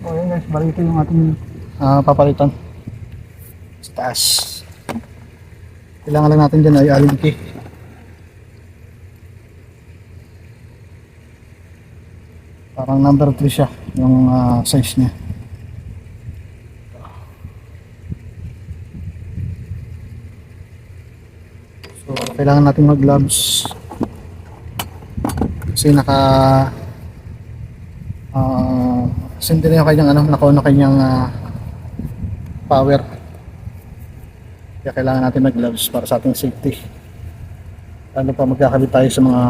O yun guys, bali ito yung ating papalitan sa taas. Kailangan lang natin dyan ay allen key. Parang number 3 siya yung size niya. So kailangan natin mag gloves kasi sindi na yung kanyang naka-on na kanyang power. Kaya kailangan natin mag gloves para sa ating safety. Lalo pa magkakabit tayo sa mga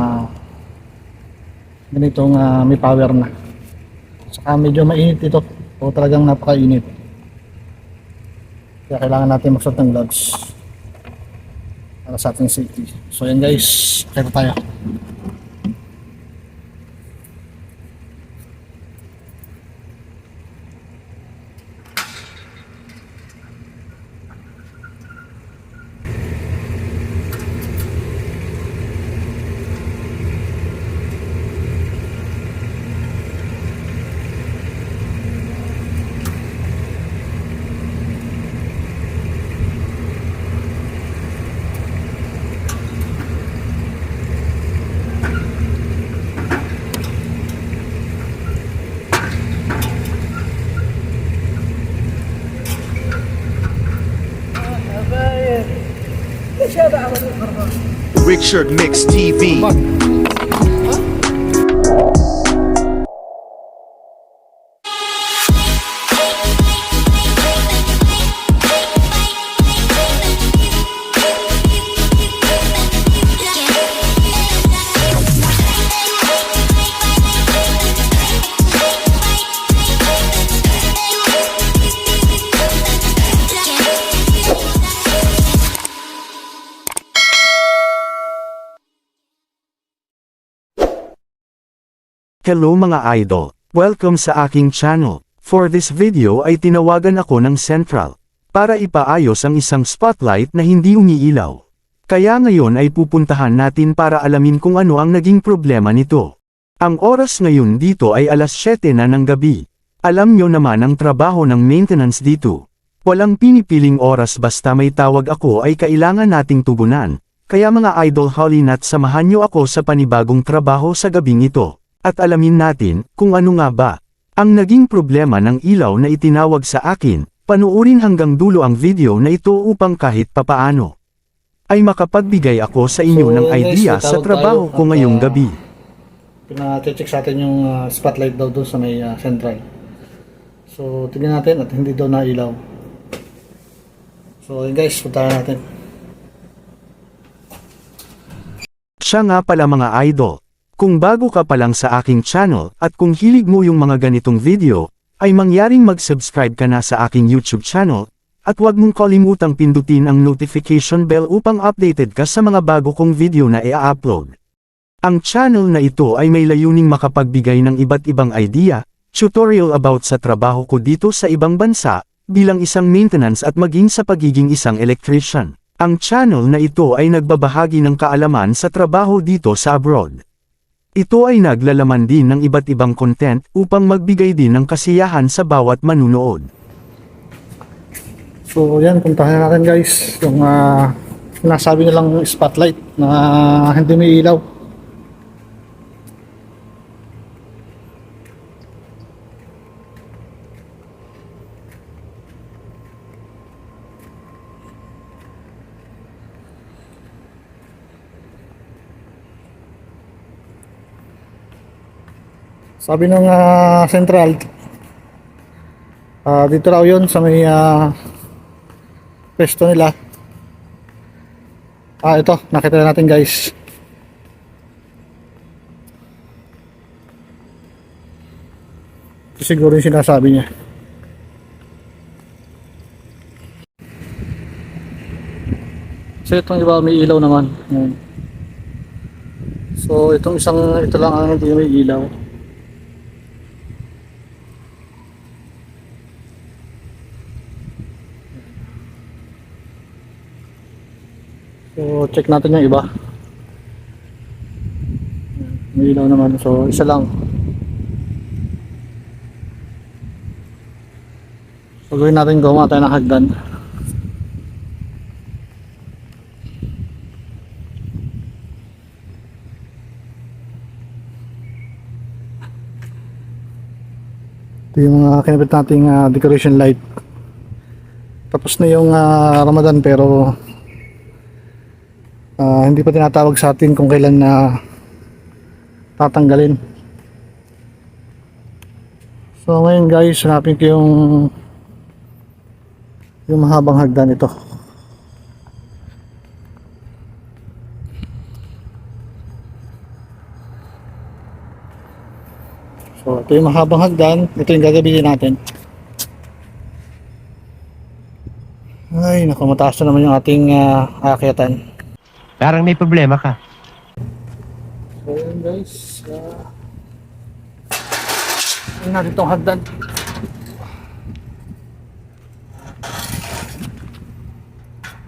ganitong may power na. Saka medyo mainit ito o talagang napakainit. Kaya kailangan natin magsuot ng gloves para sa ating safety. So yan guys, kaya tayo. Richard Mix TV. Hello mga idol, welcome sa aking channel. For this video ay tinawagan ako ng Central para ipaayos ang isang spotlight na hindi umiilaw. Kaya ngayon ay pupuntahan natin para alamin kung ano ang naging problema nito. Ang oras ngayon dito ay alas 7 na ng gabi. Alam nyo naman ang trabaho ng maintenance dito. Walang pinipiling oras basta may tawag ako ay kailangan nating tugunan. Kaya mga idol, halina't samahan nyo ako sa panibagong trabaho sa gabing ito. At alamin natin kung ano nga ba ang naging problema ng ilaw na itinawag sa akin. Panuorin hanggang dulo ang video na ito upang kahit papaano ay makapagbigay ako sa inyo ng idea sa trabaho ko ngayong gabi. Pina-check sa atin yung spotlight daw doon sa may central. So tingnan natin at hindi daw nailaw. So yun guys, puntahan natin. Siya nga pala mga idol. Kung bago ka pa lang sa aking channel at kung hilig mo yung mga ganitong video, ay mangyaring mag-subscribe ka na sa aking YouTube channel, at huwag mong kalimutang pindutin ang notification bell upang updated ka sa mga bago kong video na i-upload. Ang channel na ito ay may layuning makapagbigay ng iba't ibang idea, tutorial about sa trabaho ko dito sa ibang bansa, bilang isang maintenance at maging sa pagiging isang electrician. Ang channel na ito ay nagbabahagi ng kaalaman sa trabaho dito sa abroad. Ito ay naglalaman din ng iba't ibang content upang magbigay din ng kasiyahan sa bawat manunood. So yan, puntahan natin guys yung nasabi nilang spotlight na hindi may ilaw. Sabi ng central, dito raw yun sa may pwesto nila. Ito, nakita na natin guys. Ito siguro yung sinasabi niya. So itong iba may ilaw naman. So itong ito lang ang hindi may ilaw. So check natin yung iba. May ilaw naman. So isa lang. Pagawin natin gawa tayo ng hagdan. Ito yung mga kinabit nating decoration light. Tapos na yung Ramadan pero hindi pa tinatawag sa atin kung kailan na tatanggalin. So ngayon guys, hanapin ko yung mahabang hagdan ito. So ito yung mahabang hagdan, ito yung gagamitin natin. Ay, naku, mataas na naman yung ating aakyatan. Parang may problema ka. So yun guys, yun natin itong hagdan.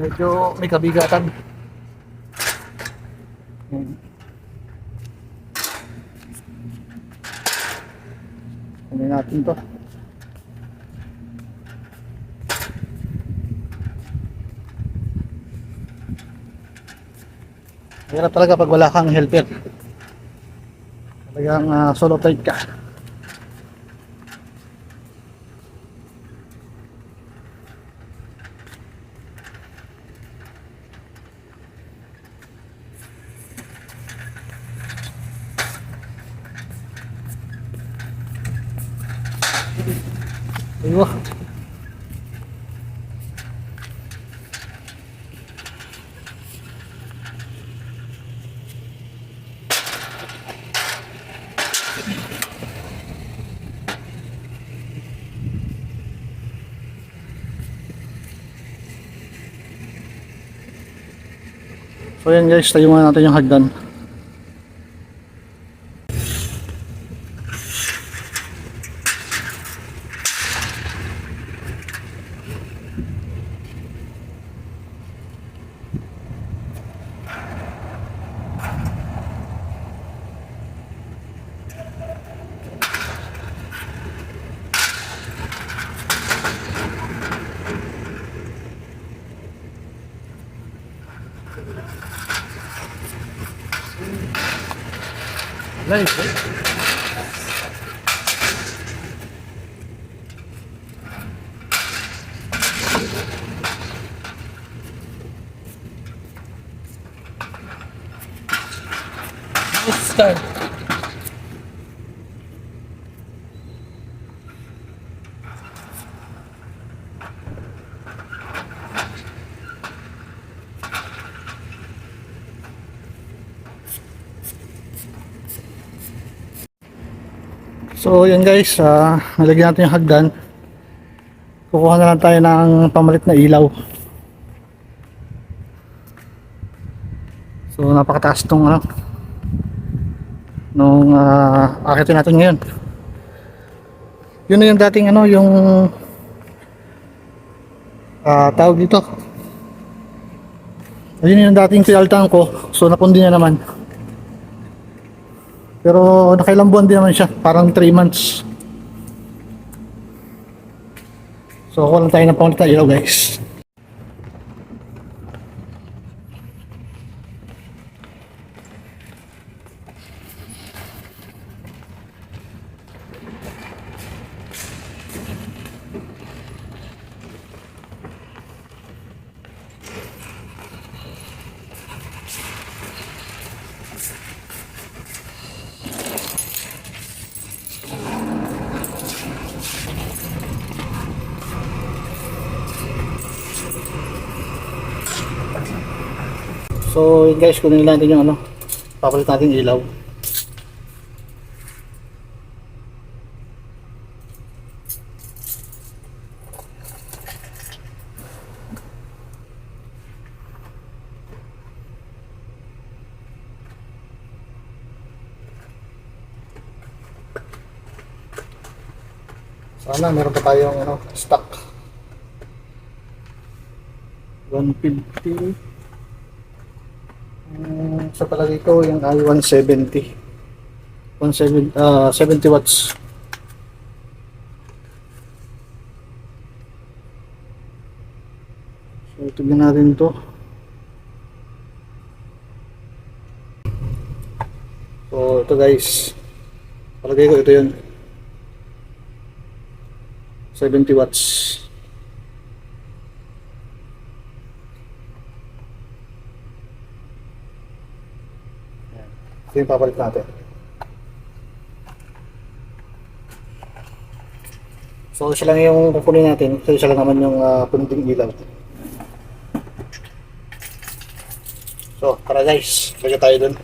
Medyo may kabigatan. Ano natin to? Hirap talaga pag wala kang helper. Talagang solo trade ka. Ayun. So yan guys, tayo muna natin yung hagdan. Nice. Let's start. So yan guys, nalagyan natin yung hagdan. Kukuha na lang tayo ng pamalit na ilaw. So napakataas tong nung akitin natin ngayon. Yun na yung dating yung tawag dito. Ayun yung dating pinaltan ko. So napundi na naman. Pero nakailang buwan din naman siya, parang 3 months. So kuha lang tayo ng pamalit na ilaw guys. So yun guys, kunin natin yung papalit natin yung ilaw. Sana meron pa tayong stock. 150. Sa palagi ko yung ay 170. 70 watts. So tignan natin ito. So ito guys, palagay ko ito yun, 70 watts. Ayan. Ito yung papalit natin. So isa lang yung kukunin natin, so isa lang naman yung punting ilaw. So tara guys, lagay tayo dun.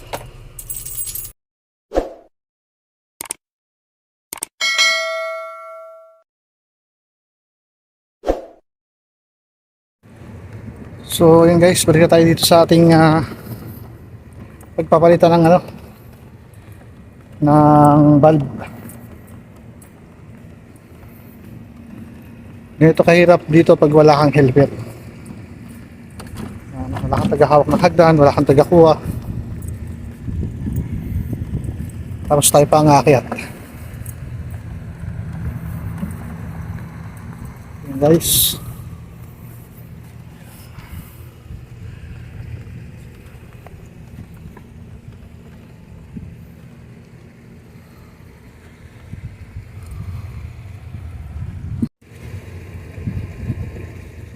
So yun guys, balik na tayo dito sa ating pagpapalitan ng ng bulb. Ganito kahirap dito pag wala kang helper. Wala kang tagahawak ng hagdan, wala kang tagakuha. Tapos tayo pa ang aakyat. Yun guys.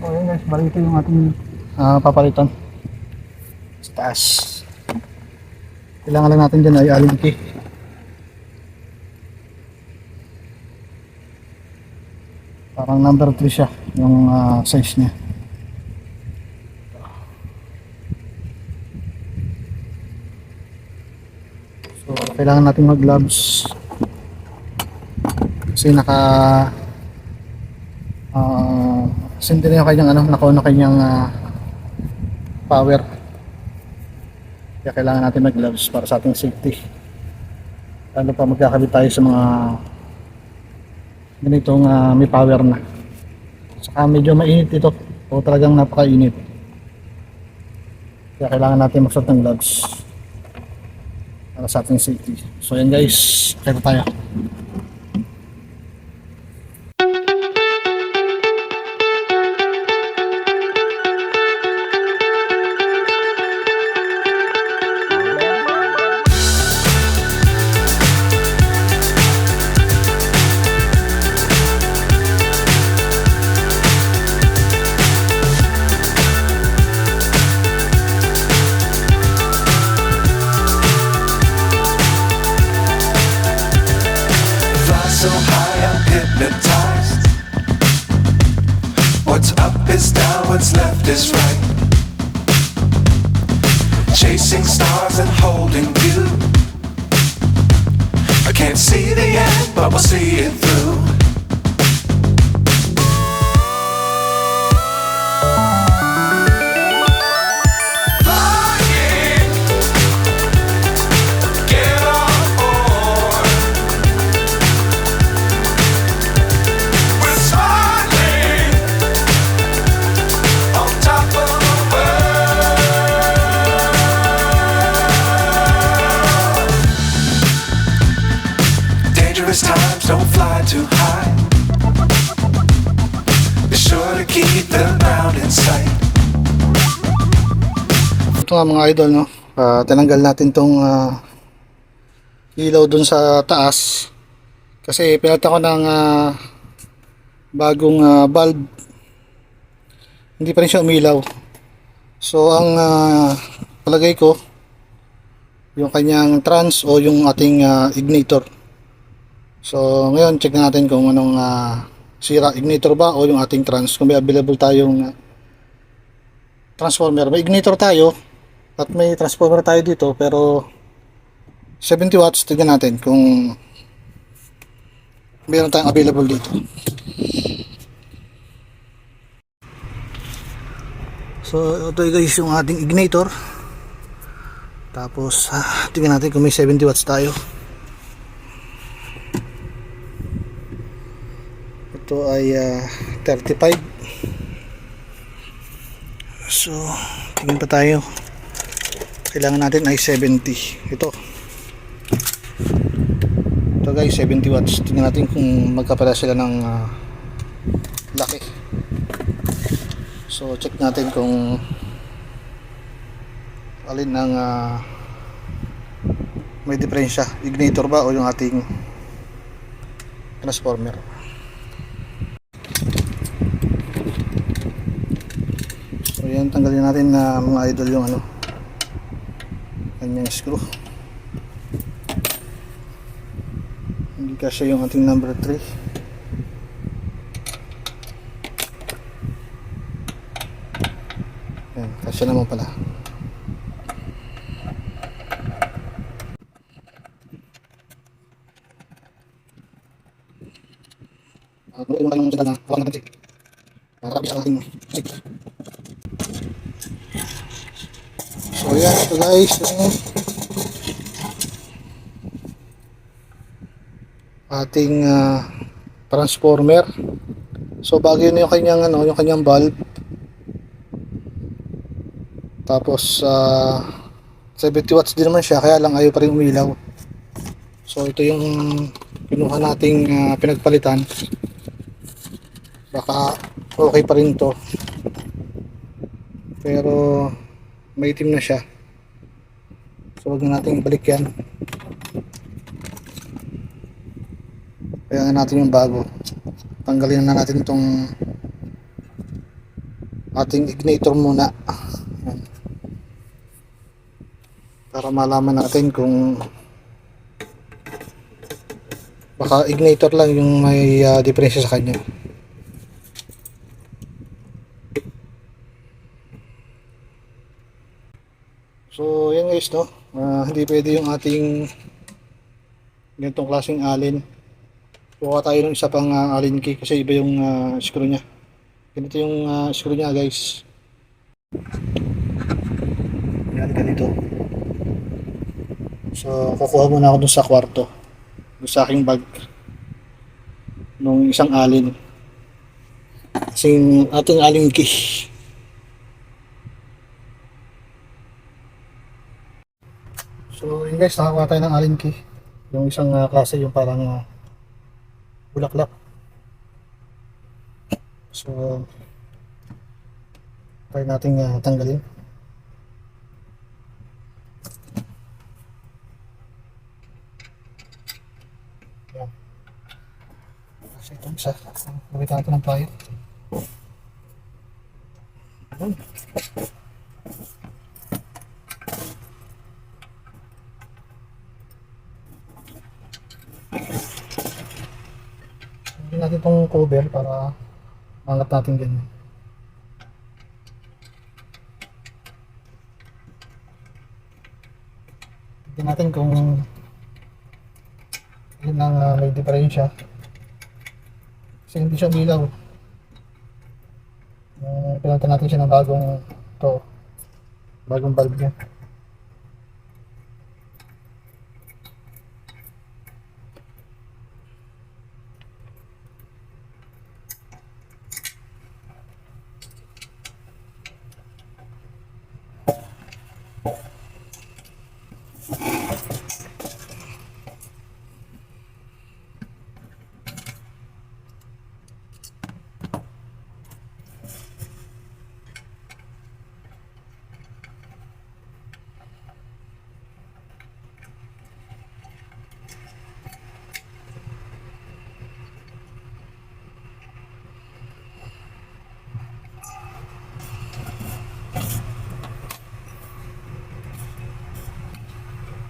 So yun guys, bali ito yung ating papalitan sa taas. Kailangan lang natin dyan ay allen key. Parang number 3 siya yung size niya. So kailangan natin mag gloves kasi sindi na yung kanyang naka-on na kanyang power. Kaya kailangan natin mag gloves para sa ating safety. Lalo pa magkakabit tayo sa mga ganitong may power na. Saka medyo mainit ito o talagang napakainit. Kaya kailangan natin magsuot ng gloves para sa ating safety. So yan guys, kaya tayo. So high I'm hypnotized. What's up is down, what's left is right. Chasing stars and holding you. I can't see the end, but we'll see it through. Times don't fly too high. Be sure to keep the ground in sight. Ito nga mga idol, no? Tinanggal natin tong ilaw dun sa taas kasi pinalitan ko ng bagong bulb. Hindi pa rin siya umilaw. So ang palagay ko yung kanyang trans o yung ating ignitor. So ngayon check natin kung anong sira, ignitor ba o yung ating trans, kung may available tayong transformer. May ignitor tayo at may transformer tayo dito pero 70 watts. Tignan natin kung meron tayong available dito. So ito guys yung ating ignitor. Tapos tignan natin kung may 70 watts tayo. Ito ay 35. So tingin pa tayo. Kailangan natin ay 70. Ito guys, 70 watts. Tingnan natin kung magkapala sila ng laki. So check natin kung alin ang may diferensya, ignitor ba o yung ating transformer. So yan, tanggalin natin na mga idol yung ano, kanyang screw. Hindi kasi yung ating number 3. Yan, kasi naman pala. Bukin mo lang yung sila na hawakan natin. Marami sa ating stick. So yan, ito guys, ating transformer. So bago yun yung kanyang ano, yung kanyang bulb. Tapos 70 watts din naman siya, kaya lang ayaw pa rin umilaw. So ito yung kinuha nating pinagpalitan. Baka okay pa rin to, pero may itim na siya, so huwag na natin ibalik yan. Kaya natin yung bago, tanggalin na natin itong ating ignitor muna. Yan. Para malaman natin kung baka ignitor lang yung may diferensya sa kanya. So yan guys, no, hindi pwede yung ating ganitong klaseng alin. Kuha tayo ng isa pang allen key kasi iba yung screw nya. Ganito yung screw nya guys. Yan ganito. So kukuha muna ako dun sa kwarto, dun sa aking bag, nung isang allen, kasing ating allen key. So yun guys, nakakuha tayo ng allen key. Yung isang klase, yung parang bulaklak. So try natin tanggalin. Yan. Kasi itong isa, gamitan natin ng plier. Yan. Hindi natin itong cover para mangat natin ganyan. Tignan natin kung yun ang may diferensya. Kasi hindi siya umilaw. Pinunta natin siya ng bagong bulb niya.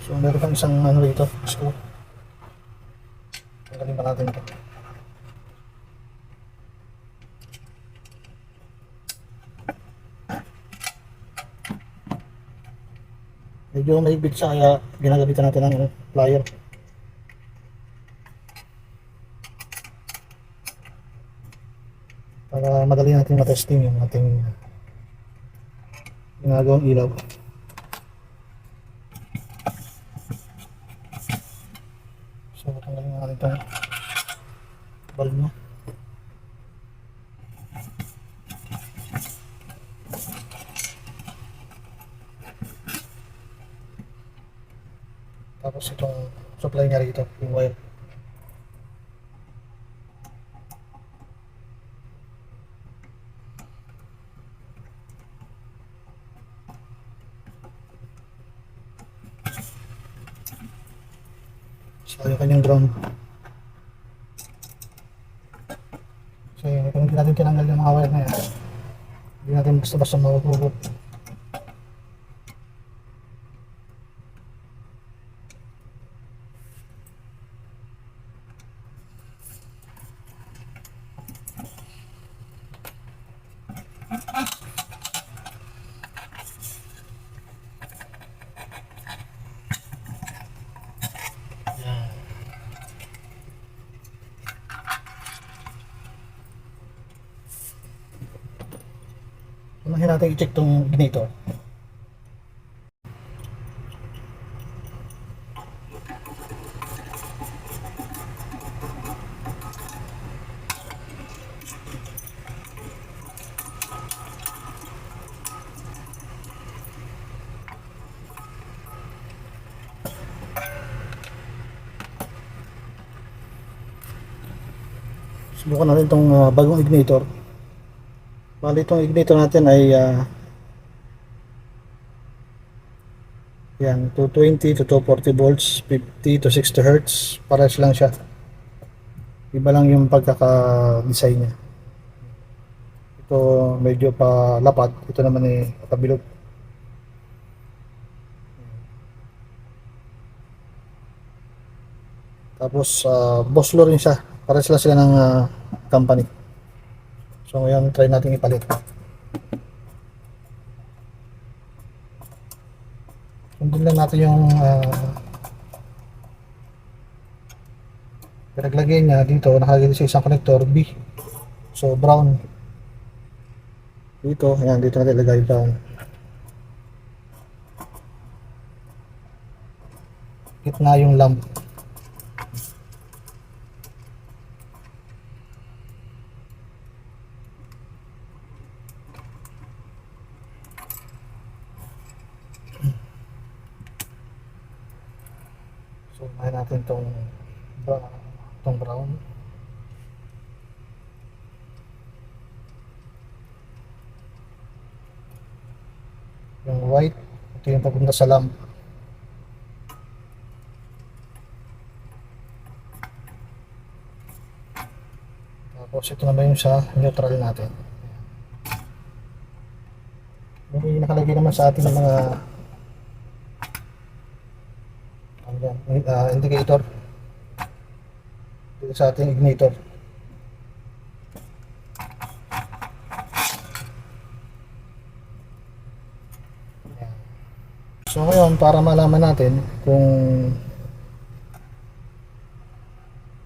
So meron pang isang ano rito, screw. Tanggalin pa natin ito. Medyo mahigpit siya, kaya ginagamitan natin ng plier. Para madali natin matesting yung ating ginagawang ilaw. So tanggalin natin itong bulb niya. Tapos itong supply niya rito, yung wire. So yung kanyang ground. Kasi kung hindi natin tinanggal yung mga wire na yan, hindi natin basta-basta mahuhugot. Unahin natin i-check tong ignitor. Subukan natin itong bagong ignitor. Bali itong ignitor natin ay yan, 220 to 240 volts, 50 to 60 hertz. Pares lang siya. Iba lang yung pagkaka-design niya. Ito medyo pa lapad. Ito naman ay kabilog. Tapos Boslo rin siya. Pares lang sila ng company. So ngayon try natin ipalit. Sundin lang natin yung pinaglagay niya dito, nakalagay sa isang connector B. So brown. Dito, ayan, dito natin ilagay brown. Gitna yung lamp. So, unahin natin itong brown. Yung white, ito yung papunta sa lamp. Tapos ito naman yung sa neutral natin. May nakalagay naman sa ating mga indicator dito sa ating ignitor. So ngayon, para malaman natin kung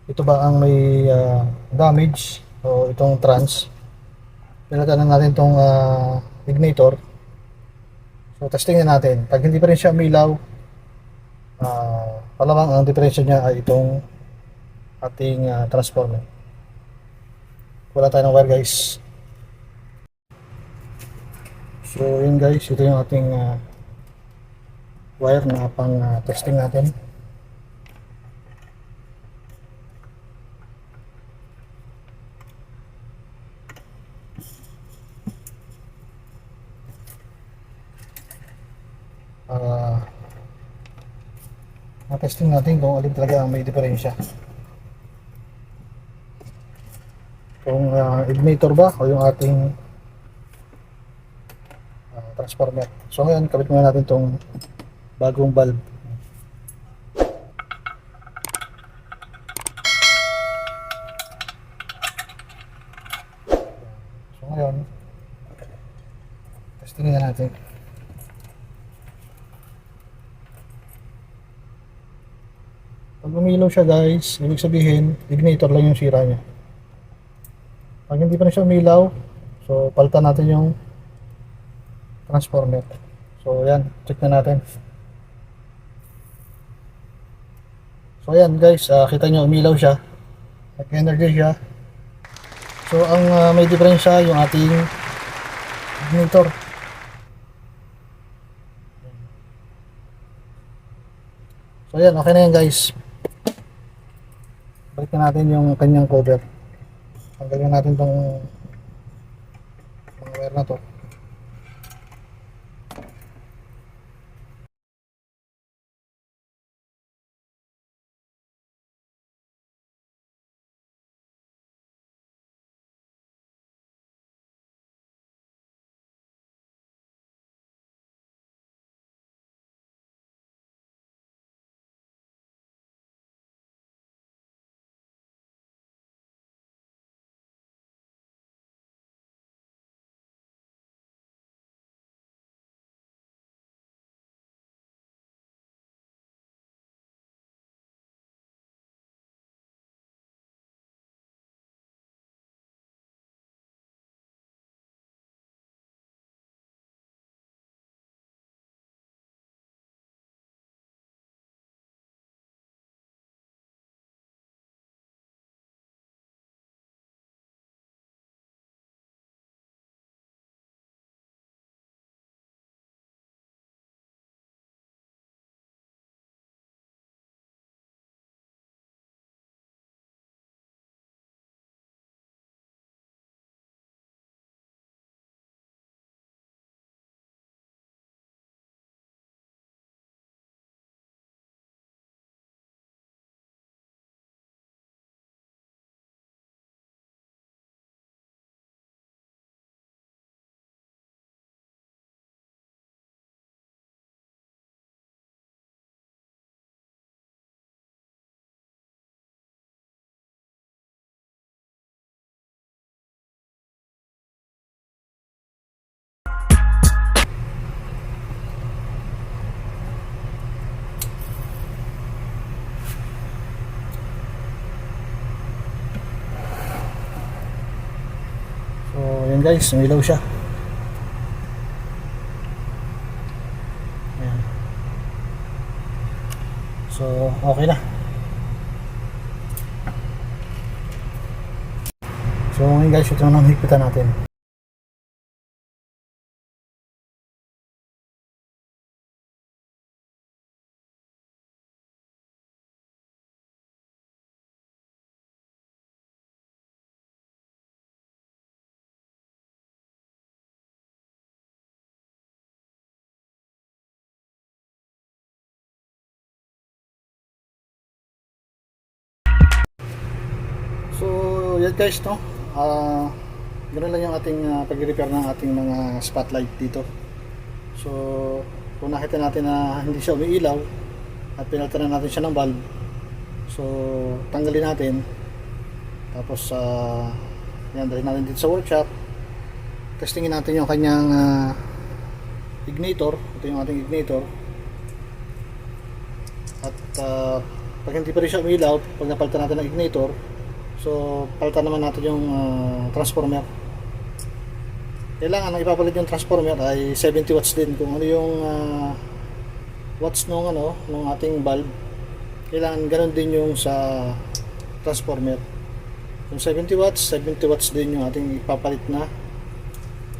ito ba ang may damage o itong trans, pinagtanan natin itong ignitor. So testing na natin. Pag hindi pa rin siya umilaw, palamang ang diferensya niya ay itong ating transformer. Wala tayo ng wire, guys. So yun guys, ito yung ating wire na pang testing natin. Na-testing natin kung alin talaga ang may diferensya. Kung ignitor ba o yung ating transformer. So ngayon, kabit muna natin itong bagong valve. So ngayon, testingin na natin. Pag umilaw siya guys, ibig sabihin, ignitor lang yung sira niya. Pag hindi pa na siya umilaw, so palitan natin yung transformer. So yan, check na natin. So yan guys, kita nyo umilaw siya, nag-energy siya. So ang may diferensya yung ating ignitor. So yan, okay na yan guys. Balikan natin yung kanyang cover. Tanggalin natin tong mga wire na to. yun guys, sumilaw siya. Ayan. So okay na. So ngayon guys, ito na higpitan natin. So yan guys, no? Ganoon lang yung ating pag-repair ng ating mga spotlight dito. So kung nakita natin na hindi siya umiilaw at pinalitan natin siya ng bulb, so tanggalin natin. Tapos yan, dalhin natin dito sa workshop. Testingin natin yung kanyang ignitor. Ito yung ating ignitor. At pag hindi pa rin siya umiilaw, pag napalitan natin ng ignitor, so palitan naman natin yung transformer. Kailangan ang ipapalit yung transformer ay 70 watts din. Kung ano yung watts nung ating bulb, kailangan ganun din yung sa transformer. Kung 70 watts din yung ating ipapalit na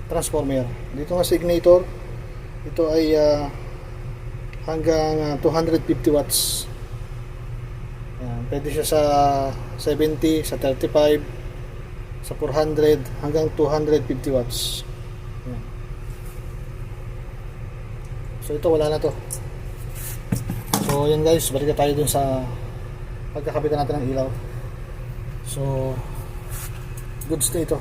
transformer. Dito nga sa ignitor, ito ay hanggang 250 watts. Ayan, pwede siya sa 70, sa 35, sa 400, hanggang 250 watts. Ayan. So ito, wala na to. So yan guys, balik na tayo dun sa pagkakabitan natin ng ilaw. So goods na ito.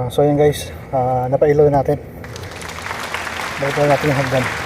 So yan guys, napailaw natin. Balik natin yung hagdan.